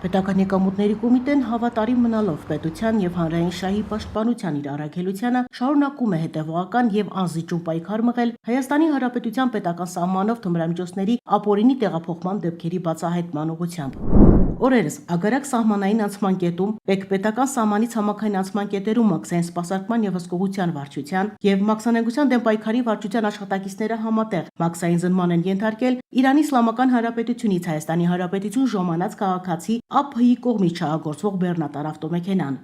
Պետական եկամուտների կոմիտեն հավատարիմ մնալով պետության եւ հանրային շահի պաշտպանության իր առաքելությանը շարունակում է հետևողական եւ անզիջում պայքար մղել Հայաստանի Հանրապետության պետական սահմանով թմրամիջոցների ապօրինի տեղափոխման դեպքերի բացահայտման ուղղությամբ։ Օրերս ագարակ սահմանային անցման կետում, պետական սահմանից համակային անցման կետերում մաքսային սպասարկման եւ հսկողության վարչության եւ մաքսանենգության դեմ պայքարի վարչության աշխատակիցները համատեղ մաքսային զնման են ենթարկել Իրանի Իսլամական Հանրապետությունից Հայաստանի Հանրապետություն ժամանած քաղաքացի ԱՓՀ-ի կողմից չհագործվող բեռնատար ավտոմեքենան։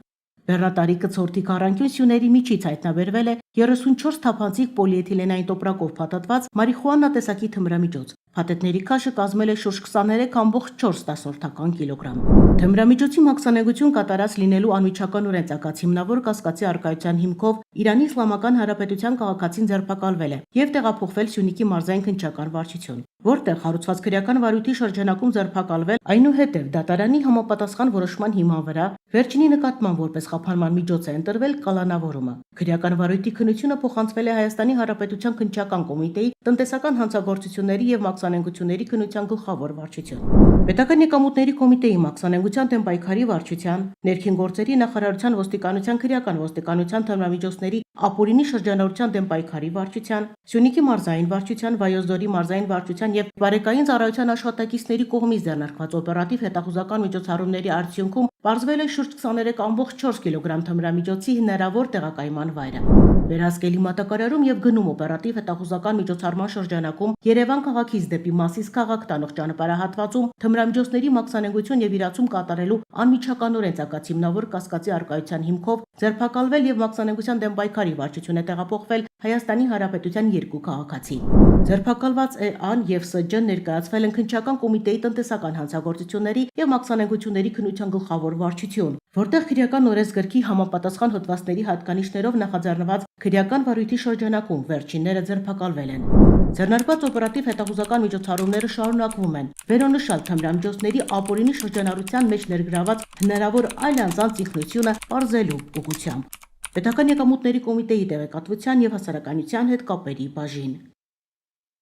Բեռնատարի կցորդի քառանկյուն սյուների միջից հայտնաբերվել է 34 թափանցիկ պոլիէթիլենային տոպրակով փաթաթված մարիխուանա տեսակի թմրամիջոց։ Փաթեթների քաշը կազմել է շուրջ 23.4 կիլոգրամ։ Թմրամիջոցի մաքսանենգություն կատարած լինելու անմիջականորեն ցակած հիմնավոր կասկածի արկայության հիմքով Իրանի Իսլամական Հանրապետության քաղաքացին ձերբակալվել է եւ տեղափոխվել Սյունիքի մարզային քննչական վարչություն, որտեղ հարուցված քրեական վարույթի շրջանակում ձերբակալվել, այնուհետև դատարանի համապատասխան որոշման հիման վրա վերջինի նկատմամբ որպես խափանման միջոց է ընտրվել կալանավորումը։ Քրեական վարույթի քննությունը փոխանցվել է Հայաստանի Հանրապետության քննչական կոմիտեի տնտեսական հանցագործությունների եւ մաքսանենգությունների քննության գլխավոր վարչություն։ Պետական եկամուտների կոմիտեի մաքսանենգության դեմ պայքարի վարչության, ներքին գործերի նախարարության ոստիկանության քրեական ոստիկանության թմրամիջոցների ապօրինի շրջանառության դեմ պայքարի վարչության, Սյունիքի մարզային վարչության, Վայոց-Ձորի մարզային վարչության եւ բարեկային ծառայության աշխատակիցների կողմից ձեռնարկված օպերատիվ հետախուզական միջոցառումների արդյունքում պարզվել է շուրջ 23.4 կիլոգրամ թմրամիջոցի հնարավոր տեղակայման վայրը։ Վերահսկելի մատակարարում եւ գնում օպերատիվ հետախուզական միջոցառման շրջանակում Երևան քաղաքից դեպի Մասիս քաղաք տանող ճանապարհահատվածում թմրամիջոցների մաքսանենգություն եւ իրացում կատարելու անմիջականորեն ցակած հիմնավոր կասկածի արկայության հիմքով ձերբակալվել եւ մաքսանենգության դեմ պայքարի վարչություն է տեղափոխվել Հայաստանի Հանրապետության երկու քաղաքացի։ Ձերբակալված ԷԱ-ն եւ ՍՋ-ն ներկայացվել են քննչական կոմիտեի տնտեսական հանցագործությունների եւ մաքսանենգությունների քննության գլխավոր վարչություն, որտեղ քրեական օրենսգրքի համապատասխան հոդվածների հատկանիշներով նախաձեռնված քրեական վարույթի շրջանակում վերջինները ձերբակալվել են։ Ձեռնարկված օպերատիվ հետախուզական միջոցառումները շարունակվում են վերոնշյալ թմրամիջոցների ապօրինի շրջանառության մեջ ներգրաված հնարավոր այլ անձանց ինքնությունը պարզելու ուղղությամբ։ Պետական եկամուտների կոմիտեի տեղեկատվության եւ հասարակայնության հետ կապերի բաժին։